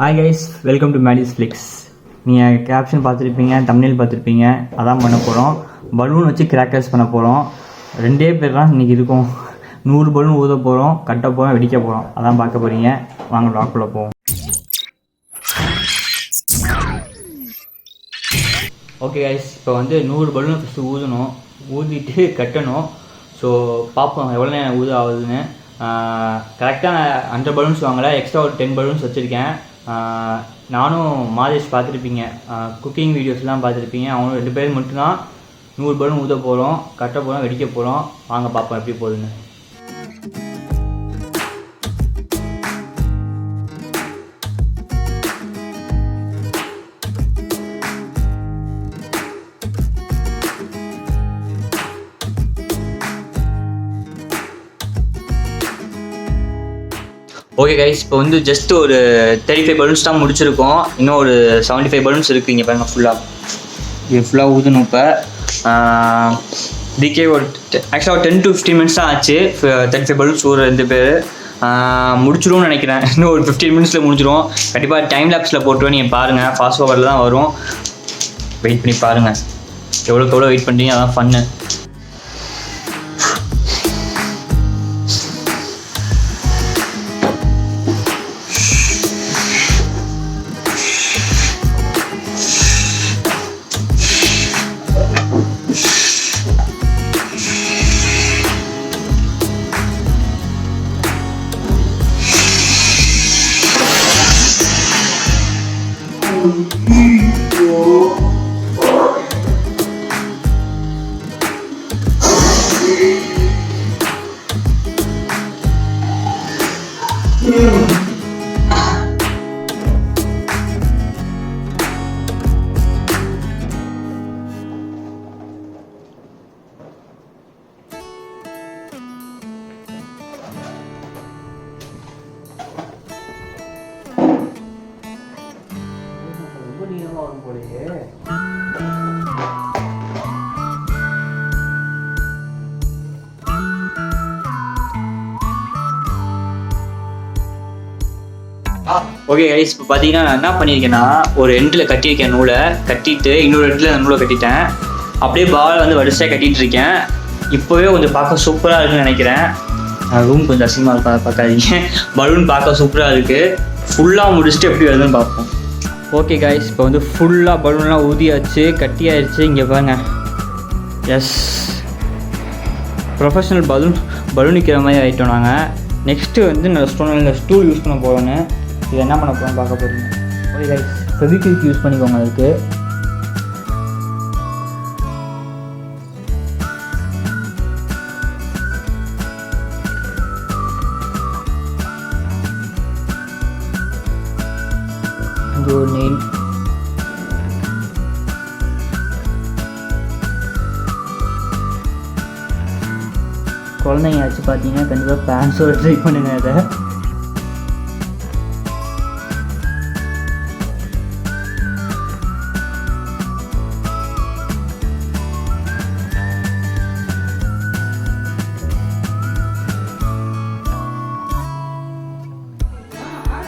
Hi guys, welcome to Maddy's Flix. நீங்கள் caption பார்த்துருப்பீங்க, thumbnail பார்த்துருப்பீங்க. அதான் பண்ண போகிறோம். பலூன் வச்சு கிராக்கர்ஸ் பண்ண போகிறோம். 2 பேர் தான் இன்றைக்கி இருக்கும். 100 பலூன் ஊத போகிறோம், கட்ட போகிறோம், வெடிக்க போகிறோம். அதான் பார்க்க போகிறீங்க. வாங்க டாக்குள்ளே போவோம். ஓகே கைஸ், இப்போ 100 பலூன் ஃபஸ்ட்டு ஊதணும். ஊதிட்டு கட்டணும். ஸோ பார்ப்போம் எவ்வளோ நேரம் ஊத ஆகுதுன்னு. கரெக்டாக 100 பலூன்ஸ் வாங்கலை, எக்ஸ்ட்ரா ஒரு 10 பலூன்ஸ் வச்சுருக்கேன். நானும் மாதேஷ் பார்த்துருப்பீங்க, குக்கிங் வீடியோஸ்லாம் பார்த்துருப்பீங்க. அவங்க 2 பேர் மட்டும்தான் 100 பலூன் ஊத போகிறோம், கட்ட போகிறோம், வெடிக்க போகிறோம். வாங்க பார்ப்போம் எப்படி போகுதுன்னு. ஓகே கைஸ், இப்போ ஜஸ்ட் ஒரு 35 பலூன்ஸ் தான் முடிச்சிருக்கோம். இன்னும் ஒரு 75 பலூன்ஸ் இருக்குது. இங்கே பாருங்கள், இது ஃபுல்லாக ஊதணும். இப்போ இதுக்கே ஒரு ஆக்சுவலாக 10 to 15 மினிட்ஸ் தான் ஆச்சு. 35 பலூன்ஸ் ஊற 2 பேர் முடிச்சிடும்னு நினைக்கிறேன். இன்னும் ஒரு 15 மினிட்ஸில் முடிச்சிடும். கண்டிப்பாக டைம் லேப்ஸில் போட்டுருவேன். நீங்கள் பாருங்கள், ஃபாஸ்ட் ஃபார்வர்டில் தான் வரும். வெயிட் பண்ணி பாருங்கள். எவ்வளோக்கு எவ்வளோ வெயிட் பண்ணுறீங்க, அதான் ஃபன்னு. ஓகே கைஸ், இப்போ பார்த்தீங்கன்னா நான் என்ன பண்ணியிருக்கேன்னா, ஒரு எண்டில் கட்டியிருக்கேன். நூலை கட்டிட்டு இன்னொரு எண்டில் அந்த நூலை கட்டிட்டேன். அப்படியே பால் வரிசையாக கட்டிகிட்டு இருக்கேன். இப்போவே கொஞ்சம் பார்க்க சூப்பராக இருக்குன்னு நினைக்கிறேன். ரூம் கொஞ்சம் அசிங்கமாக இருக்கும், பார்க்காதீங்க. பலூன் பார்க்க சூப்பராக இருக்குது. ஃபுல்லாக முடிச்சுட்டு எப்படி வருதுன்னு பார்ப்போம். ஓகே கைஸ், இப்போ ஃபுல்லாக பலூன்லாம் ஊதியாச்சு, கட்டியாயிடுச்சு. இங்கே பாருங்க, எஸ், ப்ரொஃபஷ்னல் பலூன் நிற்கிற மாதிரி ஆகிட்டோம் நாங்கள். நெக்ஸ்ட்டு நான் ஸ்டூல் யூஸ் பண்ண போகிறோன்னு. இது என்ன பண்ண போகிறோன்னு பார்க்க போகிறீங்க. ஓகே கைஸ், ஃபெவிக்விக் யூஸ் பண்ணிக்கோங்க. அதுக்கு இது ஒரு நெயில். குழந்தைங்க ஆச்சு பார்த்தீங்கன்னா கண்டிப்பாக பேன்ஸோட ட்ரை பண்ணுங்க. அதை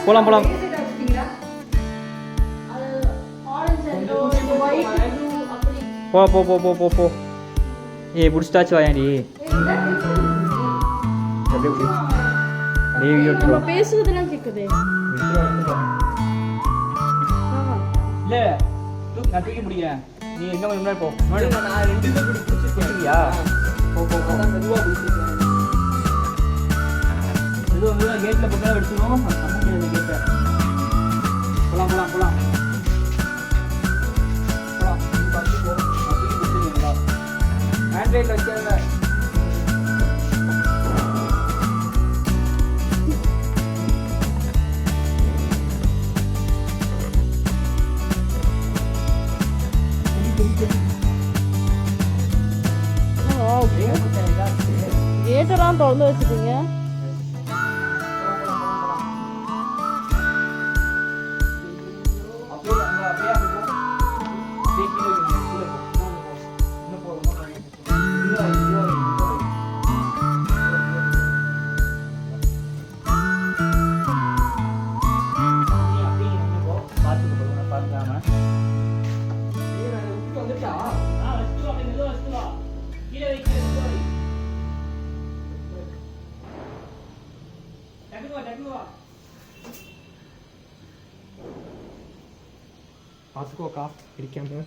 போலாம் போ. ஏய், பிடிச்சிட்டாச்சு வாயாண்டி. பேசுறதுலாம் கேக்குதே. இல்ல, நான் தூக்கி முடிக்கிறேன். நீ எங்க முன்னாடி போ. நான் 2 பேர் பிடிச்சிருக்கியா? போ. மெதுவா பிடிச்சிருக்கேன். மெதுவா கேட்ல போட்டா எடுத்துரும். கேட்ட போலாம். ஹேண்ட்ரைட் வச்சிருங்க. கேட்டெல்லாம் திறந்து வச்சுக்கீங்க. பார்த்துக்கோக்கா பிடிக்காம.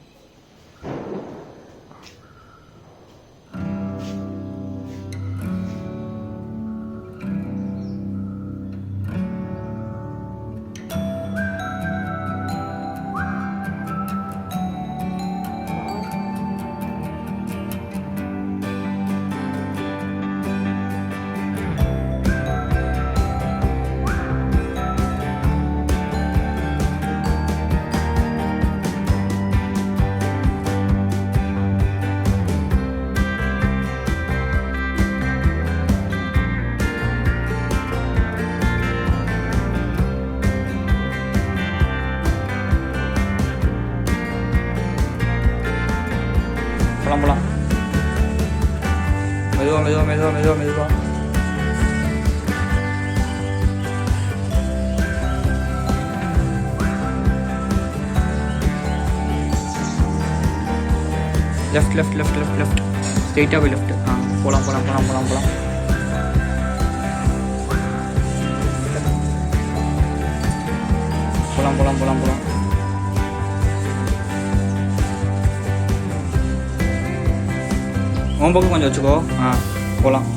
போலாம் மெதுவா. லெஃப்ட் ஸ்ட்ரெயிட்டாக போய் லெஃப்ட். போலாம். உன் பக்கம் கொஞ்சம் வச்சுக்கோ. போகலாம்.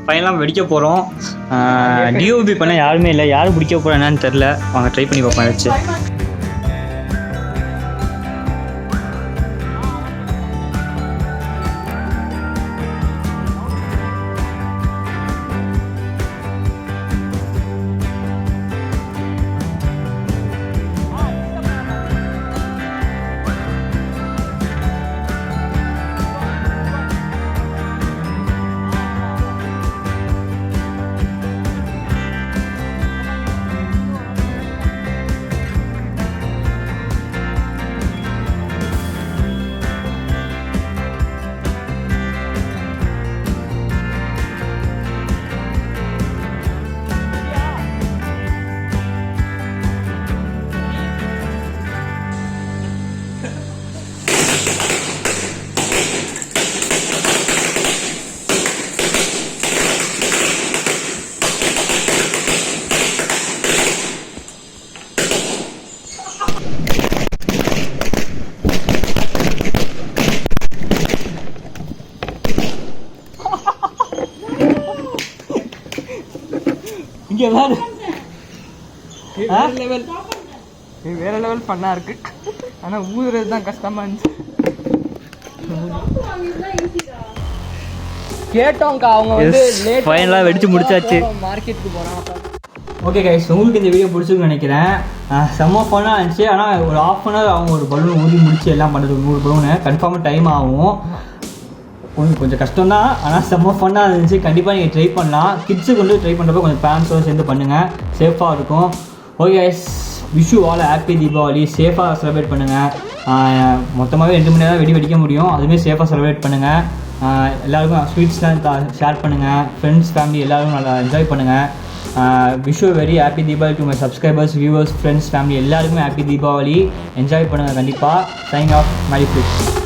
ஃபைனலாக வெடிக்க போகிறோம். டிஓபி பண்ண யாருமே இல்லை. யாரும் பிடிக்க போகிறோம் என்னன்னு தெரில. அவங்க ட்ரை பண்ணி பார்ப்போம் வச்சு. இங்கே வேற லெவல் பண்ணா இருக்கு. ஆனால் ஊதுறது தான் கஷ்டமா இருந்துச்சு. கேட்டோம்க்கா, அவங்க வந்து ஃபைனலாக வெடிச்சு முடிச்சாச்சு. மார்க்கெட்டுக்கு போகிறாங்க. ஓகே கைஸ், உங்களுக்கு இந்த வீடியோ பிடிச்சிருக்குன்னு நினைக்கிறேன். செம்ம ஃபன்னாக இருந்துச்சு. ஆனால் ஒரு ½ அன் ஹவர் அவங்க ஒரு பலூன் ஊதி முடிச்சு எல்லாம் பண்ணுறதுக்கு 100 பலூனு கன்ஃபார்மாக டைம் ஆகும். கொஞ்சம் கஷ்டம் தான், ஆனால் செம்ம ஃபன்னாக இருந்துச்சு. கண்டிப்பாக நீங்கள் ட்ரை பண்ணலாம். கிட்ஸுக்கு வந்து ட்ரை பண்ணுறப்ப கொஞ்சம் பேரண்ட்ஸோடு சேர்ந்து பண்ணுங்கள், சேஃபாக இருக்கும். Okay guys, wish you all happy Deepavali. சேஃபாக செலிப்ரேட் பண்ணுங்கள். மொத்தமாகவே 2 மணி நேரம் வெடிக்க முடியும். அதுவுமே சேஃபாக செலிப்ரேட் பண்ணுங்கள். எல்லாருக்கும் ஸ்வீட்ஸ்லாம் ஷேர் பண்ணுங்கள். ஃப்ரெண்ட்ஸ் ஃபேமிலி எல்லோரும் நல்லா என்ஜாய் பண்ணுங்கள். Wish you very happy Deepavali to my subscribers, viewers, friends, family எல்லாருக்குமே ஹாப்பி தீபாவளி. என்ஜாய் பண்ணுங்கள் கண்டிப்பாக. Sign off, merry Christmas.